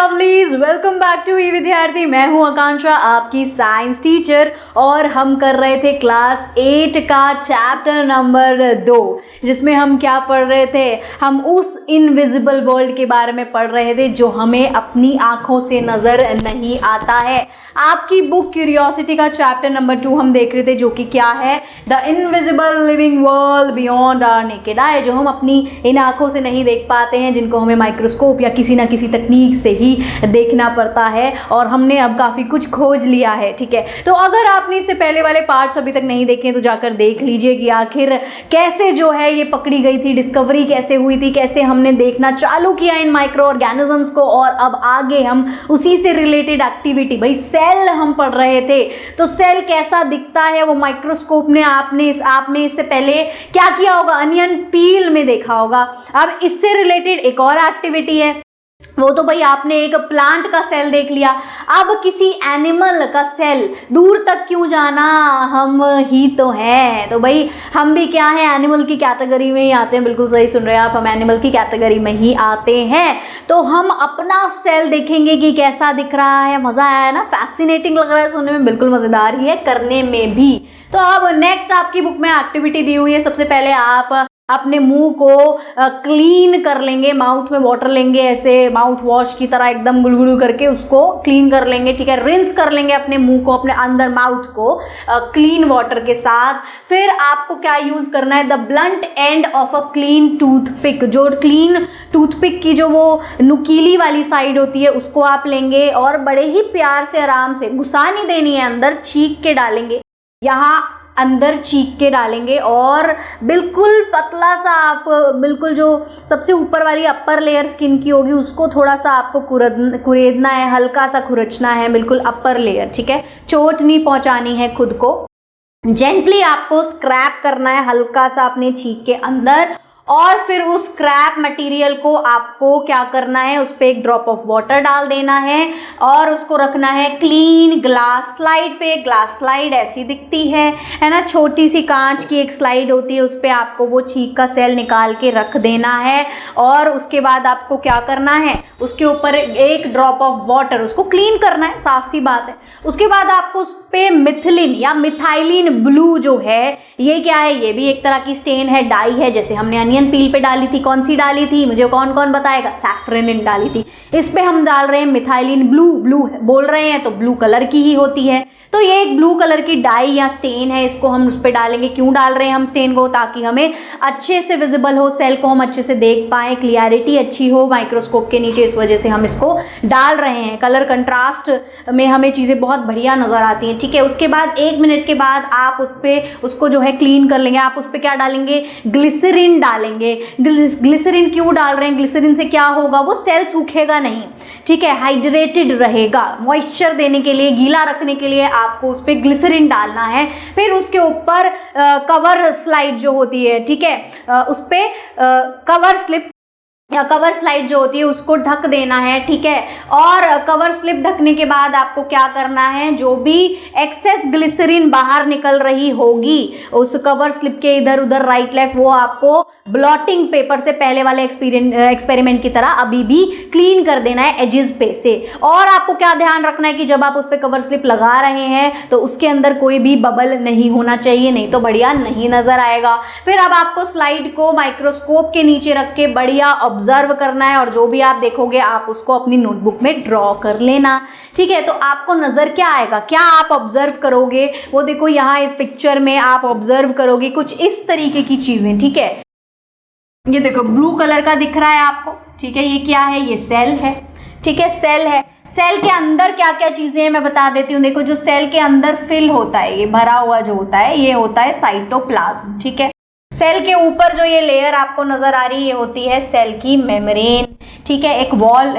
Lovelies, welcome back to विद्यार्थी। मैं हूं आकांक्षा, आपकी साइंस टीचर, और हम कर रहे थे क्लास 8 का चैप्टर नंबर 2, जिसमें हम क्या पढ़ रहे थे? हम उस इनविजिबल वर्ल्ड के बारे में पढ़ रहे थे जो हमें अपनी आंखों से नजर नहीं आता है। आपकी बुक क्यूरियोसिटी का चैप्टर नंबर 2 हम देख रहे थे, जो कि क्या है? The invisible living world beyond our naked eye, जो हम अपनी इन आंखों से नहीं देख पाते हैं, जिनको हमें माइक्रोस्कोप या किसी ना किसी तकनीक से ही देखना पड़ता है। और हमने अब काफ़ी कुछ खोज लिया है, ठीक है। तो अगर आपने इससे पहले वाले पार्ट्स अभी तक नहीं देखे तो जाकर देख लीजिए कि आखिर कैसे जो है ये पकड़ी गई थी, डिस्कवरी कैसे हुई थी, कैसे हमने देखना चालू किया इन माइक्रो ऑर्गेनिजम्स को, और अब आगे हम उसी से रिलेटेड एक्टिविटी, भाई सेल हम पढ़ रहे थे, तो सेल कैसा दिखता है वो माइक्रोस्कोप ने आपने इससे पहले क्या किया होगा? अनियन पील में देखा होगा। अब इससे रिलेटेड एक और एक्टिविटी है, वो तो भाई आपने एक प्लांट का सेल देख लिया। अब किसी एनिमल का सेल, दूर तक क्यों जाना, हम ही तो हैं। तो भाई हम भी क्या है, एनिमल की कैटेगरी में ही आते हैं। बिल्कुल सही सुन रहे हैं आप, हम एनिमल की कैटेगरी में ही आते हैं। तो हम अपना सेल देखेंगे कि कैसा दिख रहा है। मज़ा आया ना? फैसिनेटिंग लग रहा है सुनने में, बिल्कुल मज़ेदार ही है करने में भी। तो अब नेक्स्ट आपकी बुक में एक्टिविटी दी हुई है। सबसे पहले आप अपने मुंह को क्लीन कर लेंगे, माउथ में वाटर लेंगे, ऐसे माउथ वॉश की तरह एकदम गुलगुलू करके उसको क्लीन कर लेंगे, ठीक है। रिंस कर लेंगे अपने मुंह को, अपने अंदर माउथ को क्लीन वाटर के साथ। फिर आपको क्या यूज करना है? The blunt end of a clean toothpick, जो क्लीन टूथपिक की जो वो नुकीली वाली साइड होती है उसको आप लेंगे और बड़े ही प्यार से आराम से, घुसा नहीं देनी है, अंदर छींक के डालेंगे, यहाँ अंदर चीख के डालेंगे, और बिल्कुल पतला सा आप, बिल्कुल जो सबसे ऊपर वाली अपर लेयर स्किन की होगी उसको थोड़ा सा आपको कुरेदना है, हल्का सा खुरचना है, बिल्कुल अपर लेयर, ठीक है। चोट नहीं पहुंचानी है खुद को, जेंटली आपको स्क्रैप करना है हल्का सा अपने चीख के अंदर। और फिर उस स्क्रैप मटेरियल को आपको क्या करना है? उस पर एक ड्रॉप ऑफ वाटर डाल देना है और उसको रखना है क्लीन ग्लास स्लाइड पे। ग्लास स्लाइड ऐसी दिखती है ना, छोटी सी कांच की एक स्लाइड होती है, उस पर आपको वो छींक का सेल निकाल के रख देना है। और उसके बाद आपको क्या करना है? उसके ऊपर एक ड्रॉप ऑफ वाटर, उसको क्लीन करना है, साफ सी बात है। उसके बाद आपको उस पर मिथिलिन या मिथाइलिन ब्लू जो है, ये क्या है? ये भी एक तरह की स्टेन है, डाई है, जैसे हमने अनियन पील पे डाली थी। कौन सी डाली थी? मुझे कौन कौन बताएगा? सैफ्रनिन डाली थी। इस पे हम डाल रहे हैं मिथाइलिन ब्लू। ब्लू बोल रहे हैं तो ब्लू कलर की ही होती है, तो ये एक ब्लू कलर की डाई या स्टेन है, इसको हम उस पे डालेंगे। क्यों डाल रहे हैं हम स्टेन को? ताकि हमें अच्छे से विजिबल हो, सेल को हम अच्छे से देख पाए, क्लियरिटी अच्छी हो माइक्रोस्कोप के नीचे, इस वजह से हम इसको डाल रहे हैं। कलर कंट्रास्ट में हमें चीज़ें बहुत बढ़िया नजर आती हैं, ठीक है। उसके बाद 1 मिनट के बाद आप उस पर उसको जो है क्लीन कर लेंगे। आप उस पर क्या डालेंगे? ग्लिसरीन डालेंगे। ग्लिसरीन क्यों डाल रहे हैं? ग्लिसरीन से क्या होगा? वो सेल सूखेगा नहीं, ठीक है, हाइड्रेटेड रहेगा। मॉइस्चर देने के लिए, गीला रखने के लिए आपको उस पर ग्लिसरीन डालना है। फिर उसके ऊपर कवर स्लाइड जो होती है, ठीक है, उस पर कवर स्लिप या कवर स्लाइड जो होती है उसको ढक देना है, ठीक है। और कवर स्लिप ढकने के बाद आपको क्या करना है? जो भी एक्सेस ग्लिसरीन बाहर निकल रही होगी उस कवर स्लिप के इधर उधर, राइट लेफ्ट, वो आपको ब्लॉटिंग पेपर से, पहले वाले एक्सपेरिमेंट की तरह अभी भी क्लीन कर देना है एजेस पे से। और आपको क्या ध्यान रखना है कि जब आप उस पर कवर स्लिप लगा रहे हैं तो उसके अंदर कोई भी बबल नहीं होना चाहिए, नहीं तो बढ़िया नहीं नजर आएगा। फिर अब आपको स्लाइड को माइक्रोस्कोप के नीचे रख के बढ़िया ऑब्जर्व करना है, और जो भी आप देखोगे आप उसको अपनी नोटबुक में ड्रॉ कर लेना, ठीक है। तो आपको नजर क्या आएगा? क्या आप ऑब्जर्व करोगे? वो देखो यहाँ इस पिक्चर में आप ऑब्जर्व करोगे कुछ इस तरीके की चीजें, ठीक है। ये देखो ब्लू कलर का दिख रहा है आपको, ठीक है। ये क्या है? ये सेल है, ठीक है, सेल है। सेल के अंदर क्या क्या चीजें हैं मैं बता देती हूँ। देखो जो सेल के अंदर फिल होता है, ये भरा हुआ जो होता है, ये होता है साइटोप्लाज्म, ठीक है। सेल के ऊपर जो ये लेयर आपको नजर आ रही है, ये होती है सेल की मेम्ब्रेन, ठीक है। एक वॉल,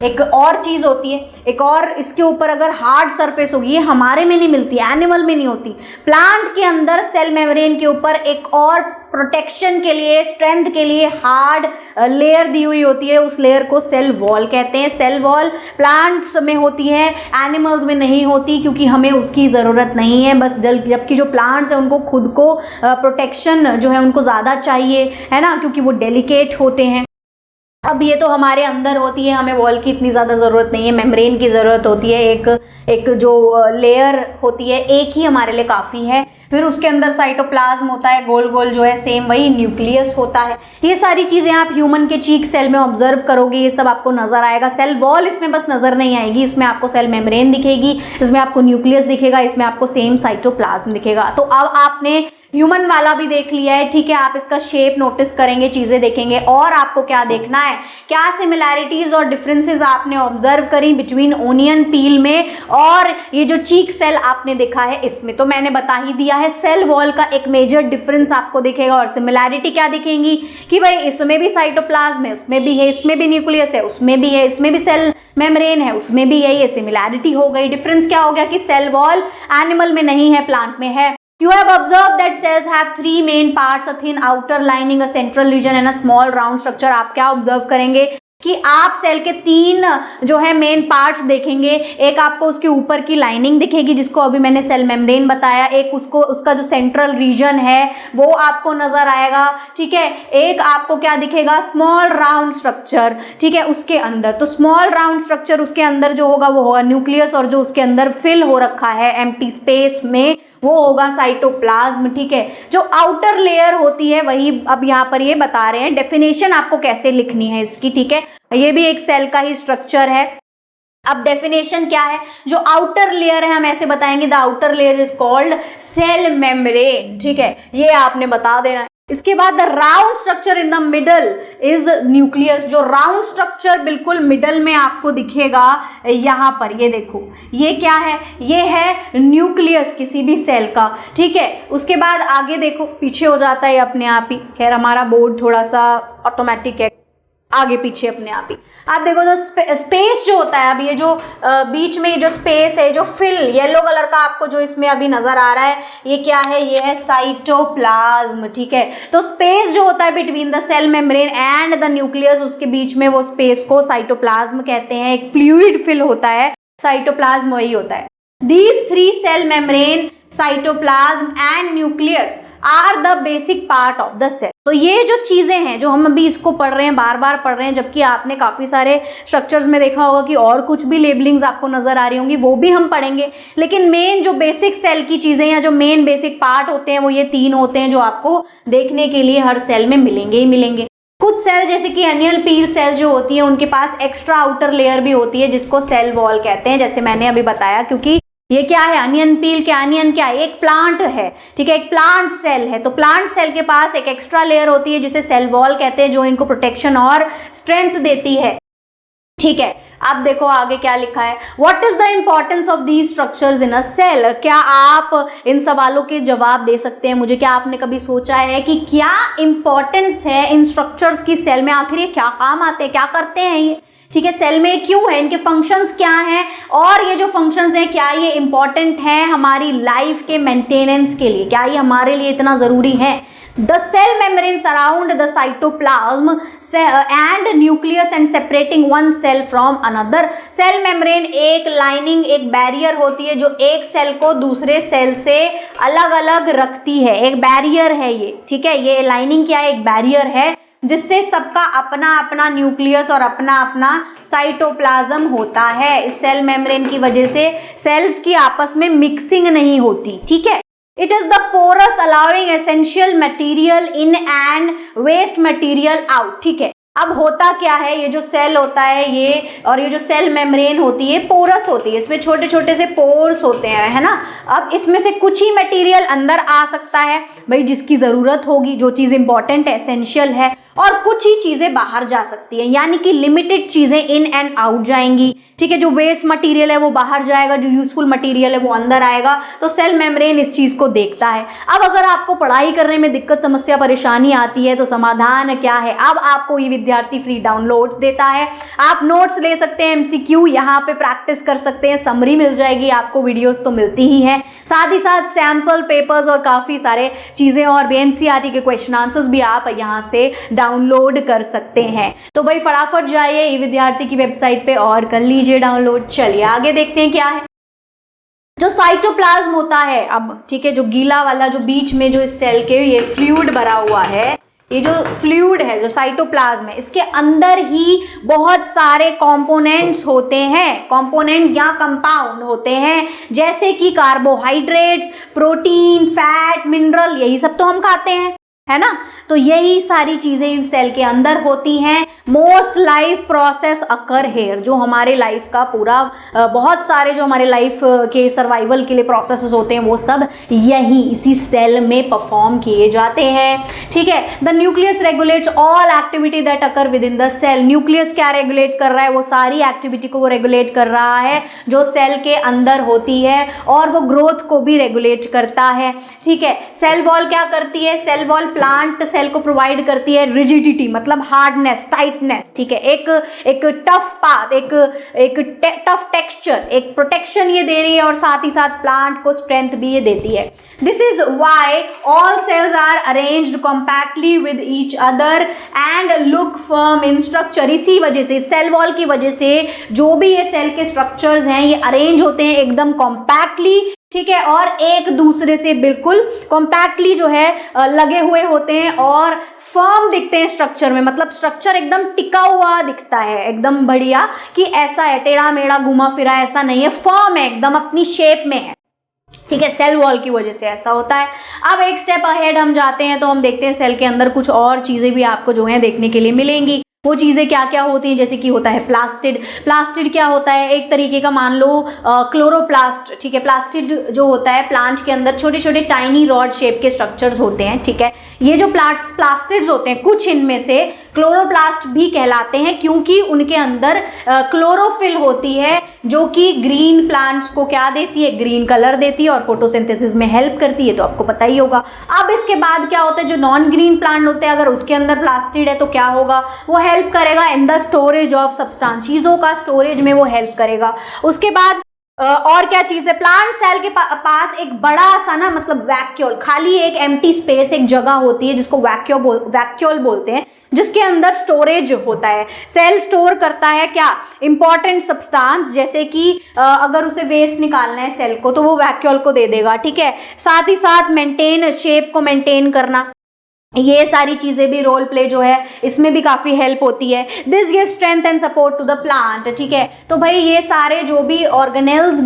एक और चीज होती है, एक और इसके ऊपर अगर हार्ड सरफेस होगी, ये हमारे में नहीं मिलती, एनिमल में नहीं होती। प्लांट के अंदर सेल मेम्ब्रेन के ऊपर एक और प्रोटेक्शन के लिए, स्ट्रेंथ के लिए हार्ड लेयर दी हुई होती है, उस लेयर को सेल वॉल कहते हैं। सेल वॉल प्लांट्स में होती है, एनिमल्स में नहीं होती, क्योंकि हमें उसकी ज़रूरत नहीं है। बस जबकि जो प्लांट्स हैं उनको खुद को प्रोटेक्शन जो है उनको ज़्यादा चाहिए, है ना, क्योंकि वो डेलिकेट होते हैं। अब ये तो हमारे अंदर होती है, हमें वॉल की इतनी ज़्यादा ज़रूरत नहीं है, मेम्ब्रेन की ज़रूरत होती है, एक जो लेयर होती है एक ही हमारे लिए काफ़ी है। फिर उसके अंदर साइटोप्लाज्म होता है, गोल गोल जो है सेम वही न्यूक्लियस होता है। ये सारी चीज़ें आप ह्यूमन के चीक सेल में ऑब्जर्व करोगे, ये सब आपको नज़र आएगा। सेल वॉल इसमें बस नज़र नहीं आएगी, इसमें आपको सेल मेम्ब्रेन दिखेगी, इसमें आपको न्यूक्लियस दिखेगा, इसमें आपको सेम साइटोप्लाज्म दिखेगा। तो अब आपने ह्यूमन वाला भी देख लिया है, ठीक है। आप इसका शेप नोटिस करेंगे, चीज़ें देखेंगे, और आपको क्या देखना है, क्या सिमिलैरिटीज और डिफरेंसेस आपने ऑब्जर्व करी बिटवीन ओनियन पील में और ये जो चीक सेल आपने देखा है इसमें। तो मैंने बता ही दिया है, सेल वॉल का एक मेजर डिफरेंस आपको दिखेगा और सिमिलैरिटी क्या दिखेंगी कि भाई इसमें भी साइटोप्लाज्म है, उसमें भी है, इसमें भी न्यूक्लियस है, उसमें भी है, इसमें भी सेल मेम्ब्रेन है, उसमें भी है। ये सिमिलैरिटी हो गई। डिफरेंस क्या हो गया कि सेल वॉल एनिमल में नहीं है, प्लांट में है। You have observed that cells have three main parts, a thin outer lining, a central region and a small round structure. आप क्या ऑब्जर्व करेंगे कि आप सेल के तीन जो है मेन पार्ट्स देखेंगे। एक आपको उसके ऊपर की लाइनिंग दिखेगी जिसको अभी मैंने सेल मेम्ब्रेन बताया, एक उसको उसका जो सेंट्रल रीजन है वो आपको नजर आएगा, ठीक है। एक आपको क्या दिखेगा, स्मॉल राउंड स्ट्रक्चर, ठीक है, उसके अंदर। तो स्मॉल राउंड स्ट्रक्चर उसके अंदर जो होगा वो होगा न्यूक्लियस, और जो उसके अंदर फिल हो रखा है एम्प्टी स्पेस में वो होगा साइटोप्लाज्म, ठीक है। जो आउटर लेयर होती है वही अब यहाँ पर ये बता रहे हैं, डेफिनेशन आपको कैसे लिखनी है इसकी, ठीक है। ये भी एक सेल का ही स्ट्रक्चर है। अब डेफिनेशन क्या है, जो आउटर लेयर है हम ऐसे बताएंगे, the outer layer is called cell membrane, ठीक है, ये आपने बता देना है। इसके बाद the round structure in the middle is nucleus. जो राउंड स्ट्रक्चर बिल्कुल मिडल में आपको दिखेगा यहाँ पर, ये देखो, ये क्या है, ये है न्यूक्लियस किसी भी सेल का, ठीक है। उसके बाद आगे देखो, पीछे हो जाता है अपने आप ही, खैर हमारा बोर्ड थोड़ा सा ऑटोमेटिक है, आगे पीछे अपने आप ही। आप देखो तो स्पेस जो होता है, अब ये जो बीच में जो स्पेस है, जो फिल येलो कलर का आपको जो इसमें अभी नजर आ रहा है, ये क्या है, ये है साइटोप्लाज्म, ठीक है। तो स्पेस जो होता है between the cell membrane and the nucleus, उसके बीच में वो स्पेस को साइटोप्लाज्म कहते हैं। एक फ्लूइड फिल होता है, साइटोप्लाज्म वही होता है। These three cell membrane, cytoplasm and nucleus are the basic part of the cell. तो ये जो चीजें हैं जो हम अभी इसको पढ़ रहे हैं, बार बार पढ़ रहे हैं, जबकि आपने काफी सारे स्ट्रक्चर्स में देखा होगा कि और कुछ भी लेबलिंग्स आपको नजर आ रही होंगी, वो भी हम पढ़ेंगे। लेकिन मेन जो बेसिक सेल की चीजें या जो मेन बेसिक पार्ट होते हैं वो ये तीन होते हैं, जो आपको देखने के लिए हर सेल में मिलेंगे ही मिलेंगे। कुछ सेल जैसे कि अनियन पील सेल जो होती है उनके पास एक्स्ट्रा आउटर लेयर भी होती है जिसको सेल वॉल कहते हैं, जैसे मैंने अभी बताया। क्योंकि ये क्या है, अनियन पील क्या, अनियन क्या है, एक प्लांट है, ठीक है, एक प्लांट सेल है। तो प्लांट सेल के पास एक एक्स्ट्रा लेयर होती है जिसे सेल वॉल कहते हैं, जो इनको प्रोटेक्शन और स्ट्रेंथ देती है, ठीक है। अब देखो आगे क्या लिखा है, what is the importance of these structures in a cell. क्या आप इन सवालों के जवाब दे सकते हैं मुझे? क्या आपने कभी सोचा है कि क्या इंपॉर्टेंस है इन स्ट्रक्चर्स की सेल में, आखिर ये क्या काम आते हैं, क्या करते हैं ये, ठीक है, सेल में क्यों है, इनके फंक्शंस क्या हैं, और ये जो फंक्शंस हैं क्या ये इंपॉर्टेंट हैं हमारी लाइफ के मेंटेनेंस के लिए, क्या ये हमारे लिए इतना जरूरी है। The cell membrane surround the cytoplasm and nucleus and separating one cell from another. Cell membrane एक लाइनिंग, एक बैरियर होती है जो एक सेल को दूसरे सेल से अलग अलग रखती है, एक बैरियर है ये, ठीक है। ये लाइनिंग क्या है, एक बैरियर है जिससे सबका अपना अपना न्यूक्लियस और अपना अपना साइटोप्लाज्म होता है। इस सेल मेम्ब्रेन की वजह से सेल्स की आपस में मिक्सिंग नहीं होती, ठीक है। It is the porous allowing essential material in and waste material out, ठीक है। अब होता क्या है, ये जो सेल होता है ये, और ये जो सेल मेम्ब्रेन होती है पोरस होती है, इसमें छोटे छोटे से पोर्स होते हैं, है ना। अब इसमें से कुछ ही मटेरियल अंदर आ सकता है भाई जिसकी ज़रूरत होगी, जो चीज़ इंपॉर्टेंट है, एसेंशियल है, और कुछ ही चीज़ें बाहर जा सकती हैं, यानी कि लिमिटेड चीज़ें इन एंड आउट जाएंगी, ठीक है। जो वेस्ट मटेरियल है वो बाहर जाएगा, जो यूजफुल मटेरियल है वो अंदर आएगा। तो सेल मेम्ब्रेन इस चीज़ को देखता है। अब अगर आपको पढ़ाई करने में दिक्कत, समस्या, परेशानी आती है तो समाधान क्या है, अब आपको ये विद्यार्थी फ्री डाउनलोड्स देता है। आप नोट्स ले सकते हैं, एमसीक्यू यहाँ पे प्रैक्टिस कर सकते हैं, समरी मिल जाएगी आपको, वीडियोस तो मिलती ही हैं, साथ ही साथ सैम्पल पेपर्स और काफ़ी सारे चीज़ें और भी एनसीईआरटी के क्वेश्चन आंसर्स भी आप यहाँ से डाउनलोड कर सकते हैं। तो भाई फटाफट जाइए ई विद्यार्थी की वेबसाइट पे और कर लीजिए डाउनलोड। चलिए आगे देखते हैं क्या है। जो साइटोप्लाज्म होता है अब, ठीक है, जो गीला वाला जो बीच में जो इस सेल के ये फ्लूइड भरा हुआ है, ये जो फ्लूइड है, जो साइटोप्लाज्म है, इसके अंदर ही बहुत सारे कंपोनेंट्स होते हैं, कंपोनेंट्स या कंपाउंड होते हैं, जैसे कि कार्बोहाइड्रेट्स, प्रोटीन, फैट, मिनरल, यही सब तो हम खाते हैं, है ना। तो यही सारी चीजें इन सेल के अंदर होती हैं। Most life process occur here, जो हमारे लाइफ का पूरा बहुत सारे जो हमारे लाइफ के सर्वाइवल के लिए प्रोसेसेस होते हैं वो सब यही इसी सेल में परफॉर्म किए जाते हैं, ठीक है। The nucleus regulates all activity that occur with in the cell. Nucleus क्या रेगुलेट कर रहा है? वो सारी एक्टिविटी को वो रेगुलेट कर रहा है जो सेल के अंदर होती है, और वो ग्रोथ को भी रेगुलेट करता है, ठीक है। सेल वॉल क्या करती है? सेल वॉल प्लांट सेल को प्रोवाइड करती है रिजिडिटी, मतलब हार्डनेस, टाइटनेस, ठीक है, एक टफ पाथ, एक टफ टेक्सचर, एक प्रोटेक्शन ये दे रही है, और साथ ही साथ प्लांट को स्ट्रेंथ भी ये देती है। This is why all cells are arranged compactly with each other and look firm in structure. इसी वजह से, सेल वॉल की वजह से जो भी ये सेल के स्ट्रक्चर्स हैं ये अरेंज होते हैं एकदम कॉम्पैक्टली, ठीक है, और एक दूसरे से बिल्कुल कॉम्पैक्टली जो है लगे हुए होते हैं और फर्म दिखते हैं स्ट्रक्चर में, मतलब स्ट्रक्चर एकदम टिका हुआ दिखता है, एकदम बढ़िया, कि ऐसा है टेढ़ा मेढ़ा घुमा फिरा ऐसा नहीं है, फर्म है, एकदम अपनी शेप में है, ठीक है। सेल वॉल की वजह से ऐसा होता है। अब एक स्टेप अहेड हम जाते हैं तो हम देखते हैं सेल के अंदर कुछ और चीजें भी आपको जो है देखने के लिए मिलेंगी। वो चीज़ें क्या क्या होती हैं? जैसे कि होता है प्लास्टिड। प्लास्टिड क्या होता है? एक तरीके का मान लो क्लोरोप्लास्ट, ठीक है। प्लास्टिड जो होता है प्लांट के अंदर छोटे छोटे टाइनी रॉड शेप के स्ट्रक्चर्स होते हैं, ठीक है। ये जो प्लास्टिड्स होते हैं, कुछ इनमें से क्लोरोप्लास्ट भी कहलाते हैं, क्योंकि उनके अंदर क्लोरोफिल होती है, जो कि ग्रीन प्लांट्स को क्या देती है? ग्रीन कलर देती है और फोटोसिंथेसिस में हेल्प करती है, तो आपको पता ही होगा। अब इसके बाद क्या होता है? जो नॉन ग्रीन प्लांट होते हैं, अगर उसके अंदर प्लास्टिड है तो क्या होगा? वो हेल्प करेगा in the storage of substance, चीजों का स्टोरेज में वो हेल्प करेगा। उसके बाद और क्या चीज है? प्लांट सेल के पास एक बड़ा सा ना, मतलब वैक्यूल, खाली एक एम्प्टी स्पेस, एक जगह होती है जिसको वैक्यूल बोलते हैं, जिसके अंदर स्टोरेज होता है। सेल स्टोर करता है क्या? इंपॉर्टेंट सब्सटेंस, जैसे कि अगर उसे वेस्ट निकालना है सेल को तो वो वैक्यूल को दे देगा, ठीक है। साथ ही साथ मेंटेन, शेप को मेंटेन करना, ये सारी चीजें भी रोल प्ले जो है इसमें भी काफी हेल्प होती है। This give strength and support to the plant, ठीक है। तो भाई ये सारे जो भी ऑर्गेनेल्स,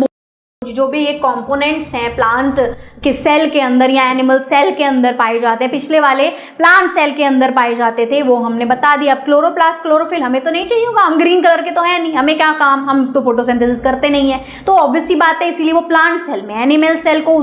जो भी ये कंपोनेंट्स हैं प्लांट के सेल के अंदर या एनिमल सेल के अंदर पाए जाते हैं, पिछले वाले प्लांट सेल के अंदर पाए जाते थे, वो हमने बता दिया। अब क्लोरोप्लास्ट, क्लोरोफिल हमें तो नहीं चाहिए होगा, हम ग्रीन कलर के तो है नहीं, हमें क्या काम, हम तो फोटोसिंथेसिस करते नहीं है, तो ऑब्वियस सी बात है, इसीलिए वो प्लांट सेल में, एनिमल सेल को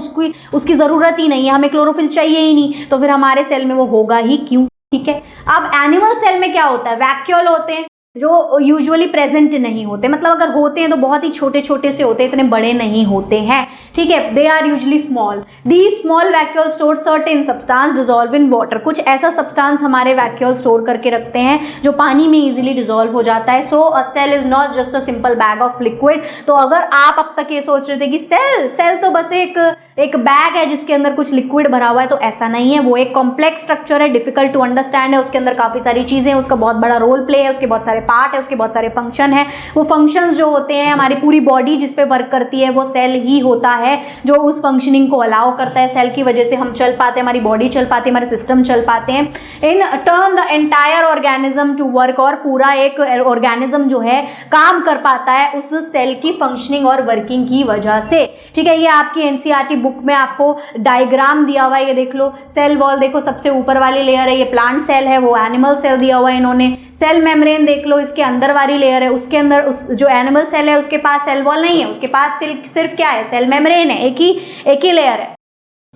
उसकी जरूरत ही नहीं है, हमें क्लोरोफिल चाहिए ही नहीं, तो फिर हमारे सेल में वो होगा ही क्यों, ठीक है। अब एनिमल सेल में क्या होता है? वैक्यूल होते हैं जो यूजुअली प्रेजेंट नहीं होते, मतलब अगर होते हैं तो बहुत ही छोटे छोटे से होते हैं, इतने बड़े नहीं होते हैं, ठीक है। They are usually small. These small vacuole store certain substance dissolve in water. कुछ ऐसा सब्सटेंस हमारे वैक्यूल स्टोर करके रखते हैं जो पानी में इजीली डिसॉल्व हो जाता है। So a cell is not just a simple bag of liquid. तो अगर आप अब तक ये सोच रहे थे कि सेल तो बस एक बैग है जिसके अंदर कुछ लिक्विड भरा हुआ है, तो ऐसा नहीं है। वो एक कॉम्प्लेक्स स्ट्रक्चर है, डिफिकल्ट टू अंडरस्टैंड है, उसके अंदर काफी सारी चीजें हैं, उसका बहुत बड़ा रोल प्ले है, उसके बहुत सारे पार्ट है, उसके बहुत सारे फंक्शन है। वो फंक्शंस जो होते हैं, हमारी पूरी बॉडी जिस पे वर्क करती है वो सेल ही होता है जो उस फंक्शनिंग को अलाउ करता है। सेल की वजह से हम चल पाते हैं, हमारी बॉडी चल पाती है, हमारे सिस्टम चल पाते हैं। In turn the entire organism to work, और पूरा एक ऑर्गेनिज्म जो है काम कर पाता है उस सेल की फंक्शनिंग और वर्किंग की वजह से, ठीक है। ये आपकी एनसीईआरटी बुक में आपको डायग्राम दिया हुआ है, ये देख लो। सेल वॉल देखो, सबसे ऊपर वाली लेयर है, ये प्लांट सेल है, वो एनिमल सेल दिया हुआ है इन्होंने। सेल मेम्ब्रेन देख लो, इसके अंदर वाली लेयर है, उसके अंदर उस जो एनिमल सेल है उसके पास सेल वॉल नहीं है, उसके पास सिर्फ क्या है? सेल मेम्ब्रेन है, एक ही लेयर है।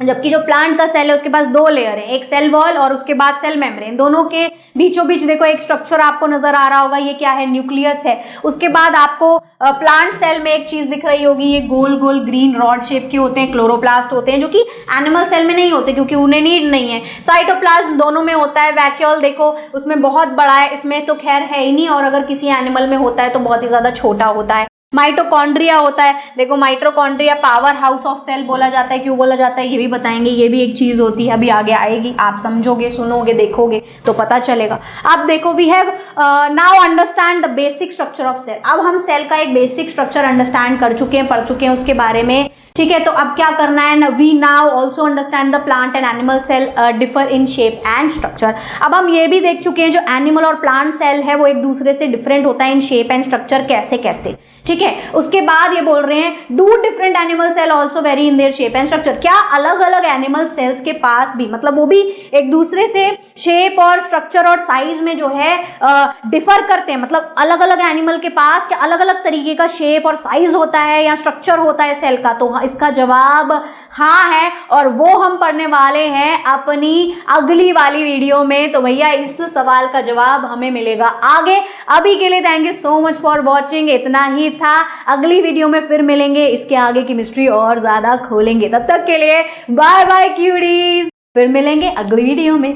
जबकि जो प्लांट का सेल है उसके पास दो लेयर है, एक सेल वॉल और उसके बाद सेल मेम्ब्रेन। दोनों के बीचों बीच देखो एक स्ट्रक्चर आपको नजर आ रहा होगा, ये क्या है? न्यूक्लियस है। उसके बाद आपको प्लांट सेल में एक चीज दिख रही होगी, ये गोल गोल ग्रीन रॉड शेप के होते हैं, क्लोरोप्लास्ट होते हैं, जो कि एनिमल सेल में नहीं होते क्योंकि उन्हें नीड नहीं है। साइटोप्लाज्म दोनों में होता है। वैक्यूल देखो उसमें बहुत बड़ा है, इसमें तो खैर है ही नहीं, और अगर किसी एनिमल में होता है तो बहुत ही ज्यादा छोटा होता है। माइटोकॉन्ड्रिया होता है, देखो mitochondria power house of cell बोला जाता है। क्यों बोला जाता है ये भी बताएंगे, ये भी एक चीज होती है, अभी आगे आएगी, आप समझोगे, सुनोगे, देखोगे तो पता चलेगा। अब देखो we have now understand the basic structure of cell. अब हम सेल का एक बेसिक स्ट्रक्चर अंडरस्टैंड कर चुके हैं, पढ़ चुके हैं उसके बारे में, ठीक है, तो अब क्या करना है, we now also understand the plant and animal cell differ in shape and structure. अब हम ये भी देख चुके हैं जो एनिमल और प्लांट सेल है वो एक दूसरे से डिफरेंट होता है इन शेप एंड स्ट्रक्चर, कैसे कैसे, ठीक है। उसके बाद ये बोल रहे हैं do different animal cell also vary in their shape and structure, क्या अलग अलग एनिमल सेल्स के पास भी, मतलब वो भी एक दूसरे से शेप और स्ट्रक्चर और साइज में जो है डिफर करते हैं, मतलब अलग अलग एनिमल के पास क्या अलग अलग तरीके का शेप और साइज होता है या स्ट्रक्चर होता है सेल का, तो इसका जवाब हाँ है, और वो हम पढ़ने वाले हैं अपनी अगली वाली वीडियो में। तो भैया इस सवाल का जवाब हमें मिलेगा आगे। अभी के लिए thank you so much for watching, इतना ही था। अगली वीडियो में फिर मिलेंगे, इसके आगे की मिस्ट्री और ज्यादा खोलेंगे। तब तक के लिए बाय बाय क्यूडीज, फिर मिलेंगे अगली वीडियो में।